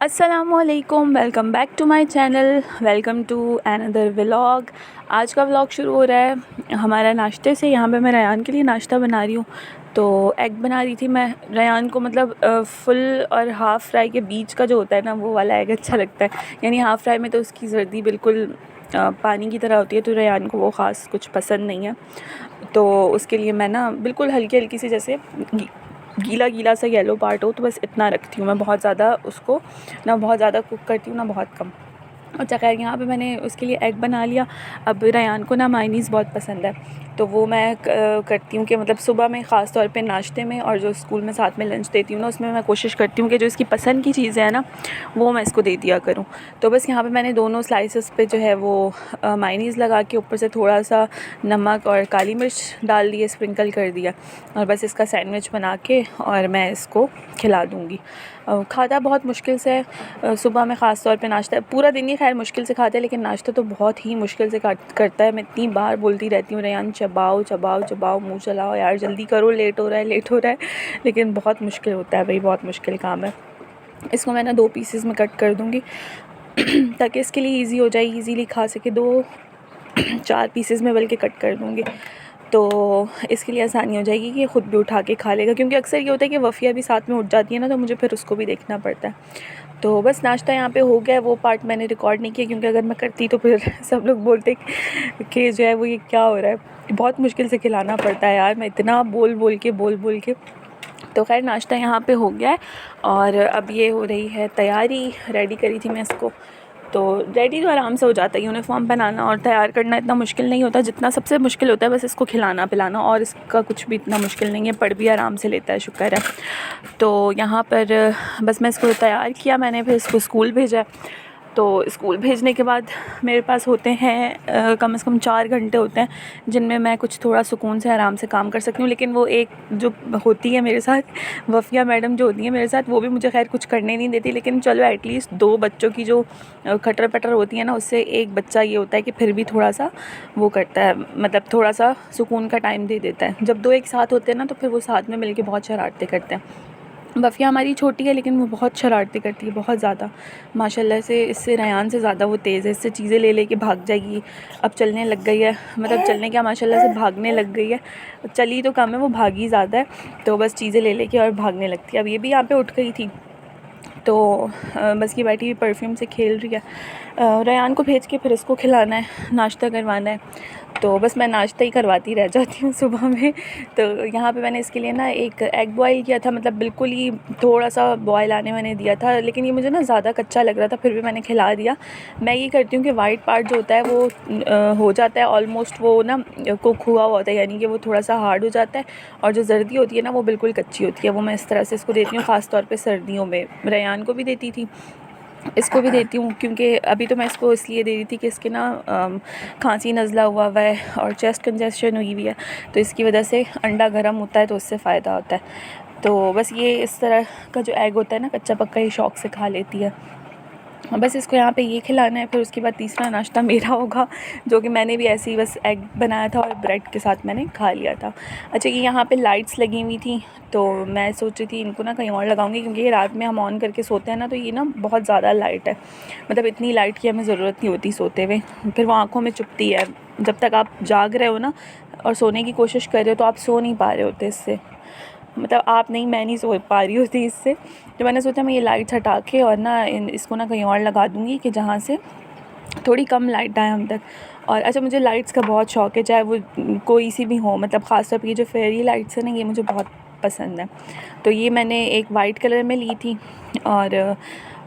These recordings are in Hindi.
अस्सलामुअलैकुम, welcome back to my channel, welcome to another vlog. आज का व्लॉग शुरू हो रहा है हमारा नाश्ते से। यहाँ पे मैं रयान के लिए नाश्ता बना रही हूँ। तो एग बना रही थी मैं रयान को, मतलब फुल और हाफ़ फ्राई के बीच का जो होता है ना, वो वाला एग अच्छा लगता है। यानी हाफ़ फ्राई में तो उसकी जर्दी बिल्कुल पानी की तरह होती है, तो रयान को वो ख़ास कुछ पसंद नहीं है। तो उसके लिए मैं ना बिल्कुल हल्की हल्की सी, जैसे गीला गीला सा येलो पार्ट हो, तो बस इतना रखती हूँ मैं। बहुत ज़्यादा उसको ना बहुत ज़्यादा कुक करती हूँ ना बहुत कम। अच्छा खैर, यहाँ पे मैंने उसके लिए एग बना लिया। अब रयान को ना मायनीज़ बहुत पसंद है, तो वो मैं करती हूँ कि मतलब सुबह में ख़ास तौर पे नाश्ते में, और जो स्कूल में साथ में लंच देती हूँ ना, उसमें मैं कोशिश करती हूँ कि जो इसकी पसंद की चीज़ें हैं ना, वो मैं इसको दे दिया करूँ। तो बस यहाँ पे मैंने दोनों स्लाइसेस पे जो है वो मायनीज़ लगा के ऊपर से थोड़ा सा नमक और काली मिर्च डाल दिए, स्प्रिंकल कर दिया, और बस इसका सैंडविच बना के और मैं इसको खिला दूँगी। खाता बहुत मुश्किल से है सुबह में, ख़ास तौर पे नाश्ता पूरा दिन ही खैर मुश्किल से खाते हैं, लेकिन नाश्ता तो बहुत ही मुश्किल से करता है। मैं इतनी बार बोलती रहती हूँ, रयान चबाओ चबाओ चबाओ, मुँह चलाओ यार, जल्दी करो, लेट हो रहा है लेट हो रहा है। लेकिन बहुत मुश्किल होता है भाई, बहुत मुश्किल काम है। इसको मैं ना 2 पीसेस में कट कर दूँगी ताकि इसके लिए ईज़ी हो जाए, ईज़िली खा सके। 4 पीसेस में बल्कि कट कर दूँगी, तो इसके लिए आसानी हो जाएगी कि ख़ुद भी उठा के खा लेगा। क्योंकि अक्सर ये होता है कि वफ़िया भी साथ में उठ जाती है ना, तो मुझे फिर उसको भी देखना पड़ता है। तो बस नाश्ता यहाँ पे हो गया। वो पार्ट मैंने रिकॉर्ड नहीं किया, क्योंकि अगर मैं करती तो फिर सब लोग बोलते कि जो है वो ये क्या हो रहा है, बहुत मुश्किल से खिलाना पड़ता है यार, मैं इतना बोल बोल के। तो खैर नाश्ता यहाँ पे हो गया है, और अब ये हो रही है तैयारी। रेडी करी थी मैं इसको, तो रेडी तो आराम से हो जाता है। यूनिफॉर्म पहनाना और तैयार करना इतना मुश्किल नहीं होता, जितना सबसे मुश्किल होता है बस इसको खिलाना पिलाना, और इसका कुछ भी इतना मुश्किल नहीं है। पढ़ भी आराम से लेता है, शुक्र है। तो यहाँ पर बस मैं इसको तैयार किया मैंने, फिर इसको स्कूल भेजा। तो स्कूल भेजने के बाद मेरे पास होते हैं कम से कम 4 घंटे होते हैं, जिनमें मैं कुछ थोड़ा सुकून से आराम से काम कर सकती हूँ। लेकिन वो एक जो होती है मेरे साथ, वफ़िया मैडम जो होती है मेरे साथ, वो भी मुझे खैर कुछ करने नहीं देती। लेकिन चलो एटलीस्ट 2 बच्चों की जो खटर पटर होती है ना, उससे एक बच्चा ये होता है कि फिर भी थोड़ा सा वो करता है, मतलब थोड़ा सा सुकून का टाइम दे देता है। जब 2 एक साथ होते हैं ना, तो फिर वो साथ में मिलके बहुत शरारतें करते हैं। वफ़िया हमारी छोटी है, लेकिन वो बहुत शरारतें करती है, बहुत ज़्यादा। माशाल्लाह से इससे रयान से ज़्यादा वो तेज़ है, इससे चीज़ें ले लेके भाग जाएगी। अब चलने लग गई है, मतलब चलने क्या, माशाल्लाह से भागने लग गई है। चली तो कम है, वो भागी ज़्यादा है। तो बस चीज़ें ले लेके और भागने लगती है। अब ये भी यहाँ पे उठ गई थी, तो बस ये बैठी हुई परफ्यूम से खेल रही है। रयान को भेज के फिर इसको खिलाना है, नाश्ता करवाना है। तो बस मैं नाश्ता ही करवाती रह जाती हूँ सुबह में। तो यहाँ पे मैंने इसके लिए ना एक एग बॉयल किया था, मतलब बिल्कुल ही थोड़ा सा बॉयल आने मैंने दिया था, लेकिन ये मुझे ना ज़्यादा कच्चा लग रहा था, फिर भी मैंने खिला दिया। मैं ये करती हूँ कि वाइट पार्ट जो होता है वो हो जाता है ऑलमोस्ट, वो ना कुक हुआ होता है, यानी कि वो थोड़ा सा हार्ड हो जाता है, और जो जर्दी होती है ना, वो बिल्कुल कच्ची होती है। वो मैं इस तरह से इसको देती हूँ, ख़ास तौर पर सर्दियों में। रयान को भी देती थी, इसको भी देती हूँ, क्योंकि अभी तो मैं इसको इसलिए दे रही थी कि इसके ना खांसी नज़ला हुआ है और चेस्ट कंजेशन हुई हुई है, तो इसकी वजह से अंडा गर्म होता है, तो उससे फ़ायदा होता है। तो बस ये इस तरह का जो एग होता है ना, कच्चा पक्का ही शौक़ से खा लेती है। बस इसको यहाँ पे ये खिलाना है। फिर उसके बाद तीसरा नाश्ता मेरा होगा, जो कि मैंने भी ऐसे ही बस एग बनाया था और ब्रेड के साथ मैंने खा लिया था। अच्छा, ये यहाँ पे लाइट्स लगी हुई थी, तो मैं सोच रही थी इनको ना कहीं और लगाऊंगी, क्योंकि ये रात में हम ऑन करके सोते हैं ना, तो ये ना बहुत ज़्यादा लाइट है, मतलब इतनी लाइट की हमें ज़रूरत नहीं होती सोते हुए, फिर वो आँखों में चुभती है। जब तक आप जाग रहे हो ना और सोने की कोशिश कर रहे हो, तो आप सो नहीं पा रहे होते इससे, मतलब आप नहीं, मैं नहीं सो पा रही होती इससे। तो मैंने सोचा मैं ये लाइट्स हटा के और ना इसको ना कहीं और लगा दूँगी, कि जहाँ से थोड़ी कम लाइट आए हम तक। और अच्छा, मुझे लाइट्स का बहुत शौक़ है, चाहे वो कोई सी भी हो, मतलब ख़ास तौर पर ये जो फेरी लाइट्स है ना, ये मुझे बहुत पसंद है। तो ये मैंने एक वाइट कलर में ली थी, और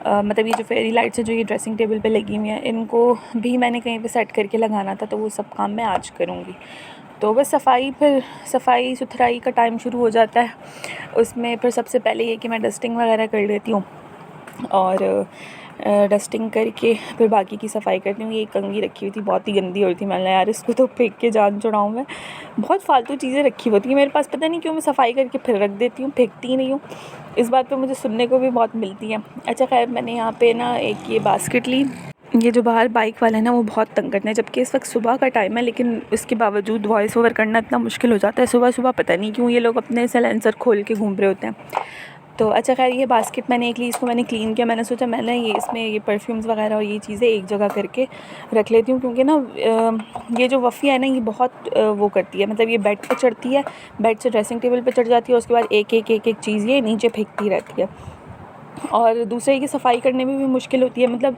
मतलब ये जो फेरी लाइट्स है जो ये ड्रेसिंग टेबल पे लगी हुई हैं, इनको भी मैंने कहीं पे सेट करके लगाना था, तो वो सब काम मैं आज करूँगी। तो बस सफाई सुथराई का टाइम शुरू हो जाता है। उसमें फिर सबसे पहले ये कि मैं डस्टिंग वगैरह कर लेती हूँ, और डस्टिंग करके फिर बाकी की सफाई करती हूँ। ये कंघी रखी हुई थी, बहुत ही गंदी हो रही थी, मैंने यार इसको तो फेंक के जान छुड़ाऊँ मैं। बहुत फालतू चीज़ें रखी होती हैं मेरे पास, पता नहीं क्यों मैं सफाई करके फिर रख देती हूँ, फेंकती ही नहीं हूँ। इस बात पे मुझे सुनने को भी बहुत मिलती है। अच्छा खैर, मैंने यहाँ पे ना एक ये बास्केट ली। ये जो बाहर बाइक वाले हैं ना, वो बहुत तंग करते हैं, जबकि इस वक्त सुबह का टाइम है, लेकिन इसके बावजूद वॉइस ओवर करना इतना मुश्किल हो जाता है। सुबह सुबह पता नहीं क्यों ये लोग अपने साइलेंसर खोल के घूम रहे होते हैं। तो अच्छा खैर ये बास्केट मैंने एक ली, इसको मैंने क्लीन किया। मैंने सोचा मैं ना ये इसमें ये परफ्यूम्स वगैरह और ये चीज़ें एक जगह करके रख लेती हूँ, क्योंकि ना ये जो वफ़िया है ना ये बहुत वो करती है, मतलब ये बेड पे चढ़ती है, बेड से ड्रेसिंग टेबल पे चढ़ जाती है, उसके बाद एक एक चीज़ ये नीचे फेंकती रहती है। और दूसरे की सफाई करने में भी मुश्किल होती है, मतलब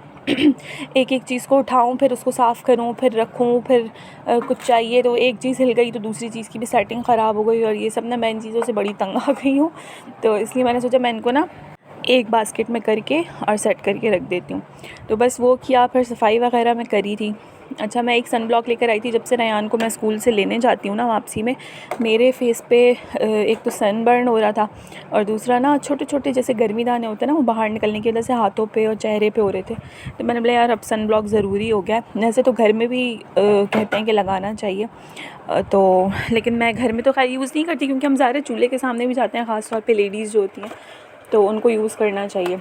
एक एक चीज़ को उठाऊँ, फिर उसको साफ़ करूँ, फिर रखूँ, फिर कुछ चाहिए तो एक चीज़ हिल गई तो दूसरी चीज़ की भी सेटिंग ख़राब हो गई, और ये सब ना मैं इन चीज़ों से बड़ी तंग आ गई हूँ। तो इसलिए मैंने सोचा मैं इनको ना एक बास्केट में करके और सेट करके रख देती हूँ। तो बस वो किया, फिर सफाई वगैरह मैं करी थी। अच्छा मैं एक सन ब्लॉक लेकर आई थी, जब से रेयान को मैं स्कूल से लेने जाती हूँ ना वापसी में, मेरे फेस पे एक तो सन बर्न हो रहा था, और दूसरा ना छोटे छोटे जैसे गर्मी दाने होते हैं ना वो बाहर निकलने की वजह से हाथों पे और चेहरे पे हो रहे थे। तो मैंने बोला यार अब सन ब्लॉक ज़रूरी हो गया है। वैसे तो घर में भी कहते हैं कि लगाना चाहिए, तो लेकिन मैं घर में तो खैर यूज़ नहीं करती, क्योंकि हम ज़्यादा चूल्हे के सामने भी जाते हैं, ख़ास तौर पे लेडीज़ जो होती हैं, तो उनको यूज़ करना चाहिए।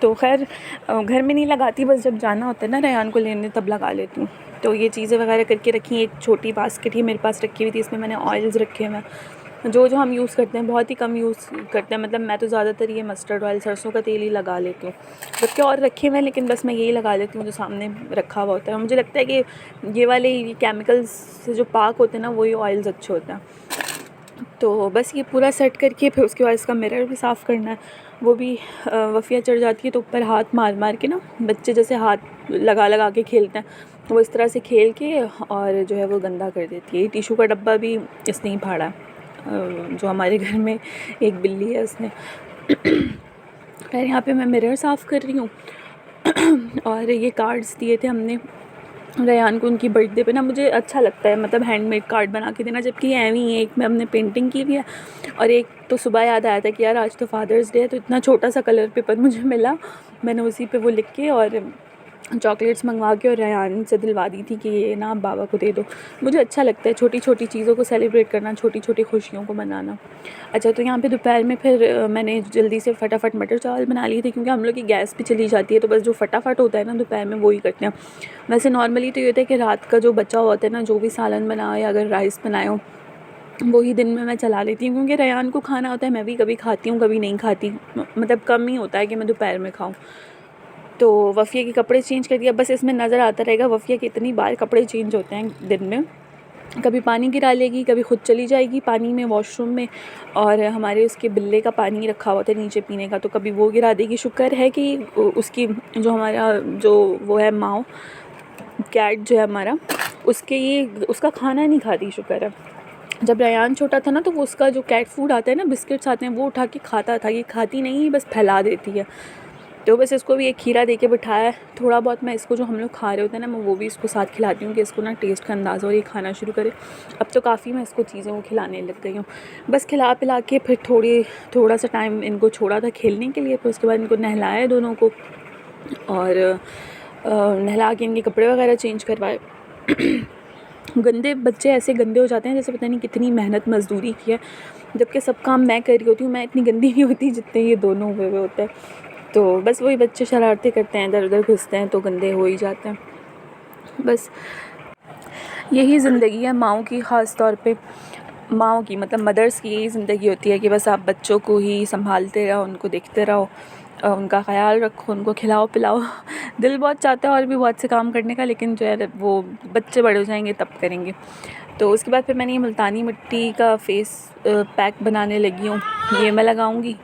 तो खैर घर में नहीं लगाती, बस जब जाना होता है ना रेहान को लेने तब लगा लेती हूँ। तो ये चीज़ें वगैरह करके रखी, एक छोटी बास्केट ही मेरे पास रखी हुई थी, इसमें मैंने ऑयल्स रखे हुए हैं जो हम यूज़ करते हैं, बहुत ही कम यूज़ करते हैं, मतलब मैं तो ज़्यादातर ये मस्टर्ड ऑयल सरसों का तेल ही लगा लेती हूँ। जबकि और रखे हुए हैं लेकिन बस मैं यही लगा लेती हूँ जो सामने रखा हुआ होता है। मुझे लगता है कि ये वाले केमिकल्स से जो पाक होते हैं ना वही ऑयल्स अच्छे होते हैं। तो बस ये पूरा सेट करके फिर उसके बाद इसका मिरर भी साफ़ करना है। वो भी वफ़िया चढ़ जाती है तो ऊपर हाथ मार मार के ना, बच्चे जैसे हाथ लगा लगा के खेलते हैं, वो इस तरह से खेल के और जो है वो गंदा कर देती है। टिशू का डब्बा भी इसने ही फाड़ा, जो हमारे घर में एक बिल्ली है उसने। खैर यहाँ पे मैं मिरर साफ़ कर रही हूँ। और ये कार्ड्स दिए थे हमने रेयान को उनकी बर्थडे पे ना, मुझे अच्छा लगता है मतलब हैंडमेड कार्ड बना के देना, जबकि ये एवं ही है, एक में हमने पेंटिंग की हुई है और एक तो सुबह याद आया था कि यार आज तो फादर्स डे है, तो इतना छोटा सा कलर पेपर मुझे मिला, मैंने उसी पे वो लिख के और चॉकलेट्स मंगवा के और रेयान से दिलवा दी थी कि ये ना बाबा को दे दो। मुझे अच्छा लगता है छोटी छोटी चीज़ों को सेलिब्रेट करना, छोटी छोटी खुशियों को मनाना। अच्छा तो यहाँ पे दोपहर में फिर मैंने जल्दी से फटाफट मटर चावल बना लिए थे, क्योंकि हम लोग की गैस भी चली जाती है, तो बस जो फटाफट होता है ना दोपहर में वही करते हैं। वैसे नॉर्मली तो ये होता है कि रात का जो बचा हुआ होता है ना, जो भी सालन बनाओ या अगर राइस बनाए हो वही दिन में मैं चला लेती हूँ, क्योंकि रेयान को खाना होता है, मैं भी कभी खाती हूँ कभी नहीं खाती, मतलब कम ही होता है कि मैं दोपहर में खाऊँ। तो वफ़िया के कपड़े चेंज कर दिया, बस इसमें नज़र आता रहेगा वफ़िया के इतनी बार कपड़े चेंज होते हैं दिन में। कभी पानी गिरा लेगी, कभी खुद चली जाएगी पानी में वॉशरूम में, और हमारे उसके बिल्ले का पानी रखा हुआ था नीचे पीने का, तो कभी वो गिरा देगी। शुक्र है कि उसकी जो हमारा जो वो है माओ कैट जो है हमारा, उसके ये उसका खाना नहीं खाती, शुक्र है। जब रेयान छोटा था ना तो वो उसका जो कैट फूड आता है ना, बिस्किट्स आते हैं, वो उठा के खाता था, ये खाती नहीं है, बस फैला देती है। तो बस इसको भी एक खीरा दे के बिठाया है। थोड़ा बहुत मैं इसको जो हम लोग खा रहे होते हैं ना, मैं वो भी इसको साथ खिलाती हूँ कि इसको ना टेस्ट का अंदाज़ा और ये खाना शुरू करे। अब तो काफ़ी मैं इसको चीज़ें वो खिलाने लग गई हूँ। बस खिला पिला के फिर थोड़ा सा टाइम इनको छोड़ा था खेलने के लिए, फिर उसके बाद इनको नहलाया दोनों को, और नहला के इनके कपड़े वगैरह चेंज करवाए। गंदे बच्चे ऐसे गंदे हो जाते हैं जैसे पता नहीं कितनी मेहनत मज़दूरी की है, जबकि सब काम मैं कर रही होती हूँ। मैं इतनी गंदी नहीं होती जितने ये दोनों हुए होते हैं। तो बस वही बच्चे शरारतें करते हैं, इधर उधर घुसते हैं तो गंदे हो ही जाते हैं। बस यही ज़िंदगी है माँओं की, ख़ास तौर पे माँओं की, मतलब मदर्स की यही ज़िंदगी होती है कि बस आप बच्चों को ही संभालते रहो, उनको देखते रहो, उनका ख़्याल रखो, उनको खिलाओ पिलाओ। दिल बहुत चाहता है और भी बहुत से काम करने का, लेकिन जो है वो बच्चे बड़े हो जाएंगे तब करेंगे। तो उसके बाद फिर मैंने ये मुल्तानी मिट्टी का फेस पैक बनाने लगी हूँ, ये मैं लगाऊंगी।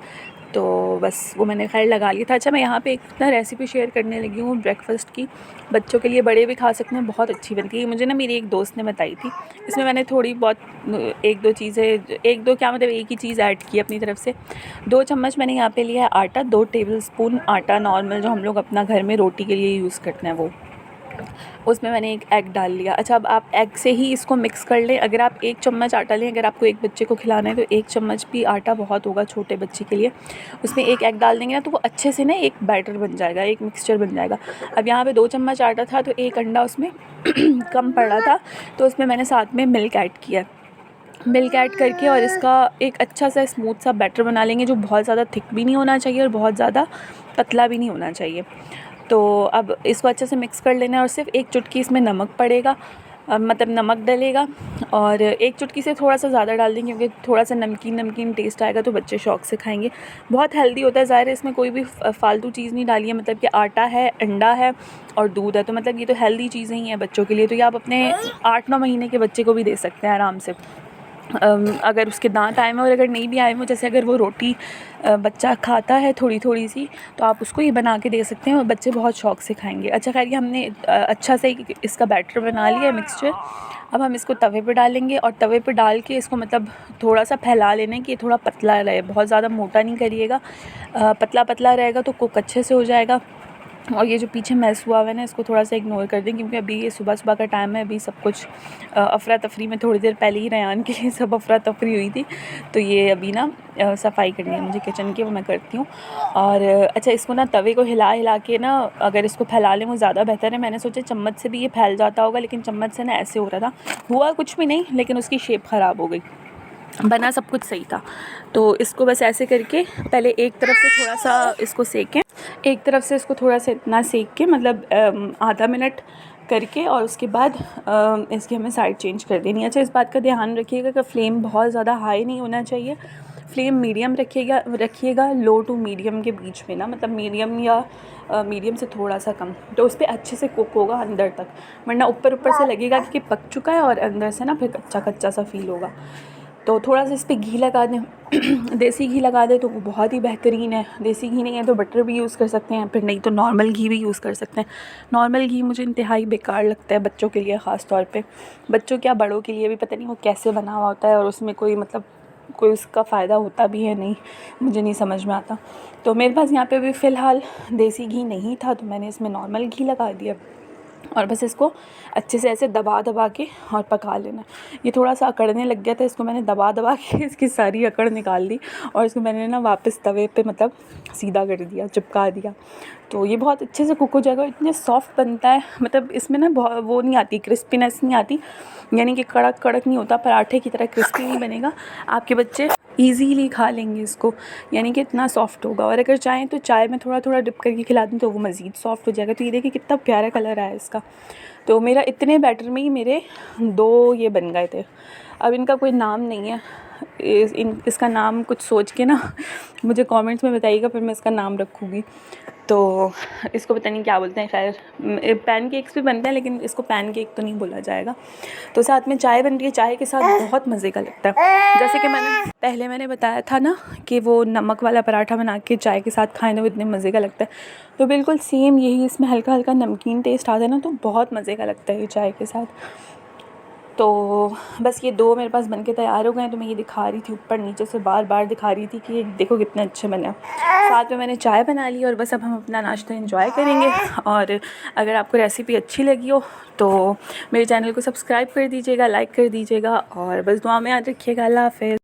तो बस वो मैंने खैर लगा लिया था। अच्छा मैं यहाँ पे एक ना रेसिपी शेयर करने लगी हूँ ब्रेकफ़ास्ट की, बच्चों के लिए, बड़े भी खा सकते हैं, बहुत अच्छी बनती है। मुझे ना मेरी एक दोस्त ने बताई थी, इसमें मैंने थोड़ी बहुत एक दो चीज़ें, एक दो क्या मतलब एक ही चीज़ ऐड की अपनी तरफ से। 2 चम्मच मैंने यहाँ पे लिया है आटा, 2 टेबलस्पून आटा नॉर्मल जो हम लोग अपना घर में रोटी के लिए यूज़ करते हैं वो, उसमें मैंने एक एग डाल लिया। अच्छा अब आप एग से ही इसको मिक्स कर लें। अगर आप 1 चम्मच आटा लें, अगर आपको एक बच्चे को खिलाना है तो 1 चम्मच भी आटा बहुत होगा छोटे बच्चे के लिए। उसमें एक एग डाल देंगे ना तो वो अच्छे से ना एक बैटर बन जाएगा, एक मिक्सचर बन जाएगा। अब यहाँ पे 2 चम्मच आटा था तो 1 अंडा उसमें कम पड़ रहा था, तो उसमें मैंने साथ में मिल्क ऐड किया। मिल्क ऐड करके और इसका एक अच्छा सा स्मूथ सा बैटर बना लेंगे, जो बहुत ज़्यादा थिक भी नहीं होना चाहिए और बहुत ज़्यादा पतला भी नहीं होना चाहिए। तो अब इसको अच्छे से मिक्स कर लेना है और सिर्फ 1 चुटकी इसमें नमक पड़ेगा, मतलब नमक डलेगा और एक चुटकी से थोड़ा सा ज़्यादा डाल देंगे क्योंकि थोड़ा सा नमकीन नमकीन टेस्ट आएगा तो बच्चे शौक़ से खाएंगे। बहुत हेल्दी होता है, ज़ाहिर है इसमें कोई भी फालतू चीज़ नहीं डाली है, मतलब कि आटा है, अंडा है और दूध है, तो मतलब ये तो हेल्दी चीज़ें ही हैं बच्चों के लिए। तो ये आप अपने 8-9 महीने के बच्चे को भी दे सकते हैं आराम से। अगर उसके दांत आए हुए और अगर नहीं भी आए हुए, जैसे अगर वो रोटी बच्चा खाता है थोड़ी थोड़ी सी, तो आप उसको ये बना के दे सकते हैं और बच्चे बहुत शौक़ से खाएंगे। अच्छा खैर, ये हमने अच्छा से इसका बैटर बना लिया है मिक्सचर। अब हम इसको तवे पे डालेंगे और तवे पे डाल के इसको मतलब थोड़ा सा फैला लेना है कि ये थोड़ा पतला रहे, बहुत ज़्यादा मोटा नहीं करिएगा। पतला पतला रहेगा तो कुक अच्छे से हो जाएगा। और ये जो पीछे मैस हुआ हुआ है ना, इसको थोड़ा सा इग्नोर कर दें क्योंकि अभी ये सुबह सुबह का टाइम है, अभी सब कुछ अफरा तफरी में, थोड़ी देर पहले ही रयान के लिए सब अफरा तफरी हुई थी, तो ये अभी ना सफाई करनी है मुझे किचन की, वो मैं करती हूँ। और अच्छा, इसको ना तवे को हिला हिला के ना अगर इसको फैला लें वो ज़्यादा बेहतर है। मैंने सोचा चम्मच से भी ये फैल जाता होगा, लेकिन चम्मच से ना ऐसे हो रहा था, हुआ कुछ भी नहीं, लेकिन उसकी शेप ख़राब हो गई। बना सब कुछ सही था। तो इसको बस ऐसे करके पहले एक तरफ से थोड़ा सा इसको सेकें, एक तरफ से इसको थोड़ा सा इतना सेक के मतलब आधा मिनट करके, और उसके बाद इसकी हमें साइड चेंज कर देनी है। अच्छा, इस बात का ध्यान रखिएगा कि फ्लेम बहुत ज़्यादा हाई नहीं होना चाहिए, फ्लेम मीडियम रखिएगा, लो टू मीडियम के बीच में ना, मतलब मीडियम या मीडियम से थोड़ा सा कम, तो उस पर अच्छे से कुक होगा अंदर तक, वरना ऊपर से लगेगा कि पक चुका है और अंदर से ना फिर कच्चा कच्चा सा फील होगा। तो थोड़ा सा इस पर घी लगा दें देसी घी लगा दें तो वो बहुत ही बेहतरीन है। देसी घी नहीं है तो बटर भी यूज़ कर सकते हैं, फिर नहीं तो नॉर्मल घी भी यूज़ कर सकते हैं। नॉर्मल घी मुझे इंतहाई बेकार लगता है बच्चों के लिए, ख़ास तौर पे बच्चों क्या बड़ों के लिए भी, पता नहीं वो कैसे बना हुआ होता है और उसमें कोई मतलब कोई उसका फ़ायदा होता भी है नहीं, मुझे नहीं समझ में आता। तो मेरे पास यहाँ पे भी फ़िलहाल देसी घी नहीं था तो मैंने इसमें नॉर्मल घी लगा दिया और बस इसको अच्छे से ऐसे दबा दबा के और पका लेना। ये थोड़ा सा अकड़ने लग गया था, इसको मैंने दबा दबा के इसकी सारी अकड़ निकाल दी और इसको मैंने ना वापस तवे पे मतलब सीधा कर दिया, चिपका दिया, तो ये बहुत अच्छे से कुक हो जाएगा। इतने सॉफ्ट बनता है, मतलब इसमें ना बहुत वो नहीं आती, क्रिस्पीनेस नहीं आती, यानी कि कड़क कड़क नहीं होता, पराठे की तरह क्रिस्पी नहीं बनेगा। आपके बच्चे ईज़िली खा लेंगे इसको, यानी कि इतना सॉफ्ट होगा। और अगर चाहें तो चाय में थोड़ा थोड़ा डिप करके खिला दें तो वो मज़ीद सॉफ्ट हो जाएगा। तो ये देखिए कितना प्यारा कलर आया इसका। तो मेरा इतने बैटर में ही मेरे 2 ये बन गए थे। अब इनका कोई नाम नहीं है, इसका नाम कुछ सोच के ना मुझे कमेंट्स में बताइएगा, फिर मैं इसका नाम रखूँगी। तो इसको पता नहीं क्या बोलते हैं, खैर पैनकेक्स भी बनते हैं लेकिन इसको पैनकेक तो नहीं बोला जाएगा। तो साथ में चाय बन रही है, चाय के साथ बहुत मज़े का लगता है। जैसे कि मैंने बताया था ना कि वो नमक वाला पराठा बना के चाय के साथ खाने में इतने मज़े का लगता है, तो बिल्कुल सेम यही, इसमें हल्का हल्का नमकीन टेस्ट आता है ना, तो बहुत मज़े का लगता है ये चाय के साथ। तो बस ये 2 मेरे पास बनके तैयार हो गए हैं, तो मैं ये दिखा रही थी ऊपर नीचे से, बार बार दिखा रही थी कि ये देखो कितने अच्छे बने हैं। साथ में मैंने चाय बना ली और बस अब हम अपना नाश्ता एंजॉय करेंगे। और अगर आपको रेसिपी अच्छी लगी हो तो मेरे चैनल को सब्सक्राइब कर दीजिएगा, लाइक कर दीजिएगा और बस दुआ में याद रखिएगा। अल्लाह हाफ़िज़।